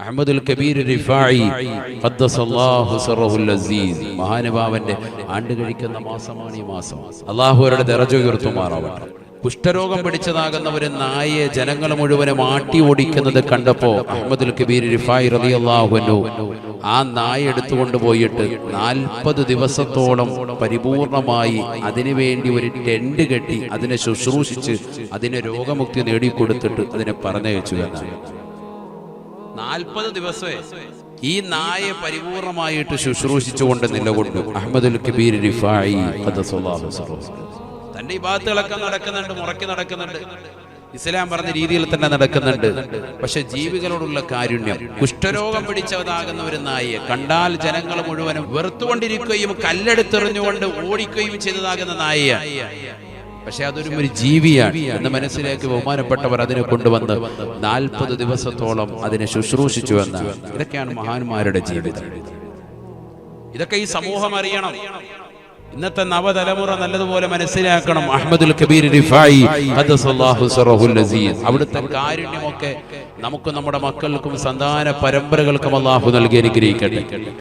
അഹ്മദുൽ കബീർ റിഫായി ഖദ്ദസല്ലാഹു സിറഹുൽ അസീസ് മഹാനുഭാവന്റെ ആണ്ട് കഴിക്കുന്ന മാസമാണ് ഈ മാസം. അല്ലാഹു അവരുടെ ദറജ ഉയർത്തുമാറാവട്ടെ. കുഷ്ഠരോഗം പിടിച്ചതാകുന്ന ഒരു നായയെ ജനങ്ങൾ മുഴുവനും ആട്ടി ഓടിക്കുന്നത് കണ്ടപ്പോ അഹ്മദുൽ കബീർ റിഫായി റളിയല്ലാഹു അൻഹു ആ നായ എടുത്തുകൊണ്ടുപോയിട്ട് 40 ദിവസത്തോളം പരിപൂർണമായി അതിനുവേണ്ടി ഒരു ടെന്റ് കെട്ടി അതിനെ ശുശ്രൂഷിച്ച് അതിനെ രോഗമുക്തി നേടിക്കൊടുത്തിട്ട് അതിനെ പറഞ്ഞയച്ചു എന്നാണ്. 40 ദിവസമേ ഈ നായെ പരിപൂർണമായിട്ട് ശുശ്രൂഷിച്ചുകൊണ്ട് നിലകൊണ്ടു അഹ്മദുൽ കബീർ റിഫായി ഖദ്ദസല്ലാഹു സിറഹു. തന്റെ ഇബാദത്തുകളൊക്കെ നടക്കുന്നുണ്ട്, മുറക്കി നടക്കുന്നുണ്ട്, ഇസ്ലാം പറഞ്ഞ രീതിയിൽ തന്നെ നടക്കുന്നുണ്ട്. പക്ഷെ ജീവികളോടുള്ള കാരുണ്യം, കുഷ്ഠരോഗം പിടിച്ചതാകുന്ന ഒരു നായയെ കണ്ടാൽ ജനങ്ങൾ മുഴുവനും വെറുത്തുകൊണ്ടിരിക്കുകയും കല്ലെടുത്തെറിഞ്ഞുകൊണ്ട് ഓടിക്കുകയും ചെയ്തതാകുന്ന നായയാണ്. പക്ഷെ അതൊരു ജീവിയാണ് എന്ന് മനസ്സിലാക്കി ബഹുമാനപ്പെട്ടവർ അതിനെ കൊണ്ടുവന്ന് 40 ദിവസത്തോളം അതിനെ ശുശ്രൂഷിച്ചു എന്നാണ്. ഇതൊക്കെയാണ് മഹാന്മാരുടെ ജീവിതം. ഇതൊക്കെ ഈ സമൂഹം അറിയണം. ഇന്നത്തെ നവതലമുറ നല്ലതുപോലെ മനസ്സിലാക്കണം. അഹ്മദുൽ കബീർ റിഫായി ഖദ്ദസല്ലാഹു സിറഹുൽ അസീസ് അവിടുത്തെ കാരുണ്യമൊക്കെ നമുക്കും നമ്മുടെ മക്കൾക്കും സന്താന പരമ്പരകൾക്കും അല്ലാഹു നൽകി അനുഗ്രഹിക്കട്ടെ.